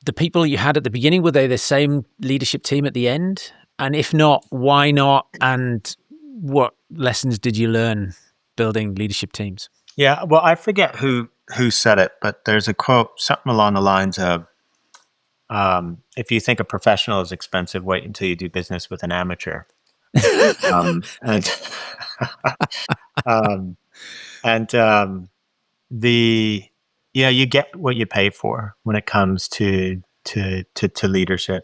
the people you had at the beginning, were they the same leadership team at the end? And if not, why not? And what lessons did you learn building leadership teams? Yeah, well, I forget who said it, but there's a quote, something along the lines of, if you think a professional is expensive, wait until you do business with an amateur. And you get what you pay for when it comes to leadership,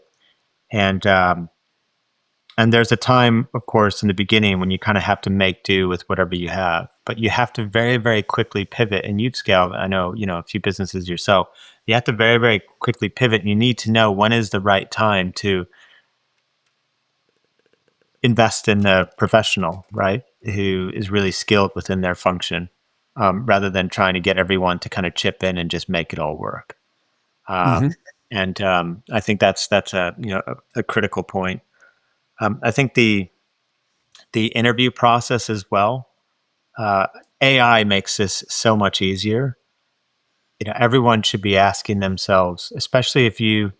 and there's a time, of course, in the beginning when you kind of have to make do with whatever you have, but you have to very, very quickly pivot. And you've scaled, I know, a few businesses yourself. You have to very, very quickly pivot. And you need to know when is the right time to invest in the professional, right? Who is really skilled within their function, rather than trying to get everyone to kind of chip in and just make it all work. And I think that's a critical point. I think the interview process as well. AI makes this so much easier. Everyone should be asking themselves, especially if you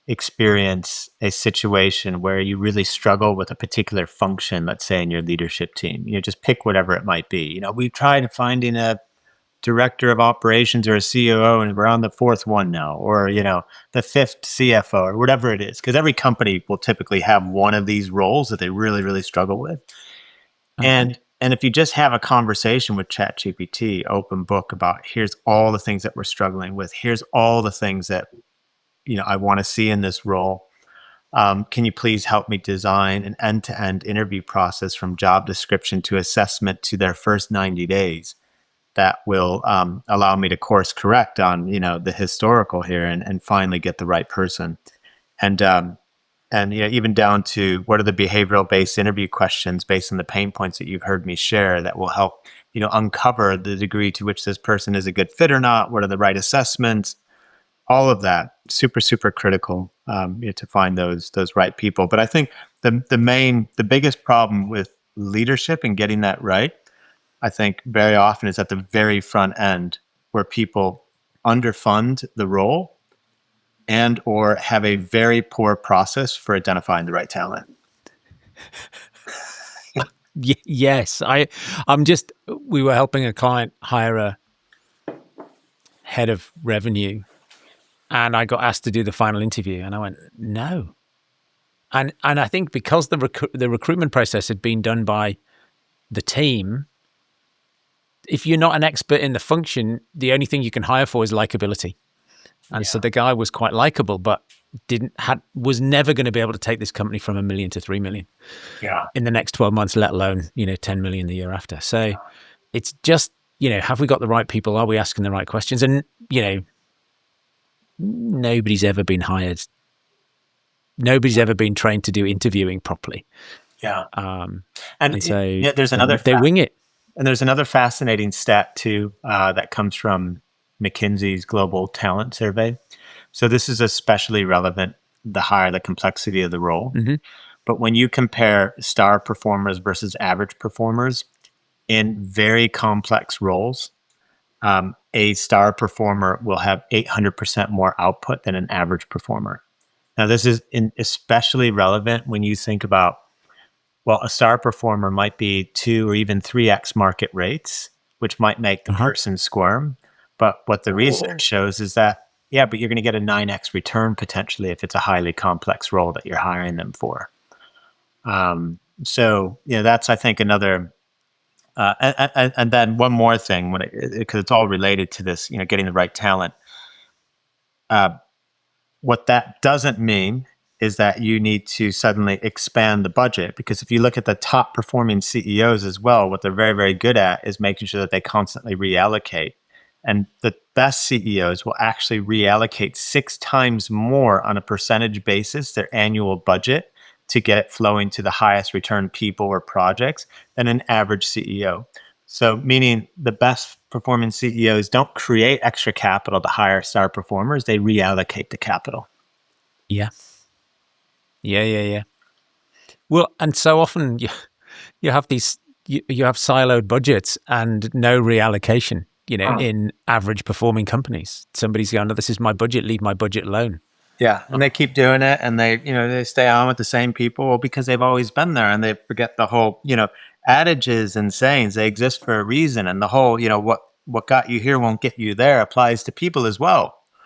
experience a situation where you really struggle with a particular function, let's say in your leadership team, just pick whatever it might be. We've tried finding a director of operations or a COO, and we're on the fourth one now, or, the fifth CFO or whatever it is. Because every company will typically have one of these roles that they really, really struggle with. And if you just have a conversation with ChatGPT, open book, about here's all the things that we're struggling with, here's all the things that I want to see in this role. Can you please help me design an end-to-end interview process from job description to assessment to their first 90 days that will allow me to course correct on the historical here and finally get the right person. And even down to what are the behavioral based interview questions based on the pain points that you've heard me share that will help uncover the degree to which this person is a good fit or not. What are the right assessments? All of that super, super critical to find those right people. But I think the biggest problem with leadership and getting that right, I think very often is at the very front end, where people underfund the role and or have a very poor process for identifying the right talent. Yes, we were helping a client hire a head of revenue, and I got asked to do the final interview, and I went, no. And I think because the recruitment process had been done by the team, if you're not an expert in the function, the only thing you can hire for is likability. And so the guy was quite likable, but was never going to be able to take this company from $1 million to $3 million in the next 12 months, let alone, 10 million the year after. So it's just, have we got the right people? Are we asking the right questions? And, nobody's ever been hired. Nobody's ever been trained to do interviewing properly. Yeah. And so there's another, they wing it. And there's another fascinating stat too, that comes from McKinsey's Global Talent Survey. So this is especially relevant the higher the complexity of the role. Mm-hmm. But when you compare star performers versus average performers in very complex roles, a star performer will have 800% more output than an average performer. Now, this is especially relevant when you think about, well, a star performer might be 2 or even 3x market rates, which might make the person squirm. But what the research shows is that, but you're going to get a 9x return potentially if it's a highly complex role that you're hiring them for. So, that's, I think, another. And then one more thing, because it's all related to this, getting the right talent. What that doesn't mean is that you need to suddenly expand the budget, because if you look at the top performing CEOs as well, what they're very, very good at is making sure that they constantly reallocate. And the best CEOs will actually reallocate 6 times more on a percentage basis their annual budget to get it flowing to the highest return people or projects than an average CEO. So meaning the best performing CEOs don't create extra capital to hire star performers, they reallocate the capital. Yeah. Well, and so often you have these, you have siloed budgets and no reallocation, in average performing companies. Somebody's going, no, this is my budget, leave my budget alone. Yeah, and they keep doing it, and they stay on with the same people, well, because they've always been there, and they forget the whole, adages and sayings. They exist for a reason, and the whole, what got you here won't get you there applies to people as well.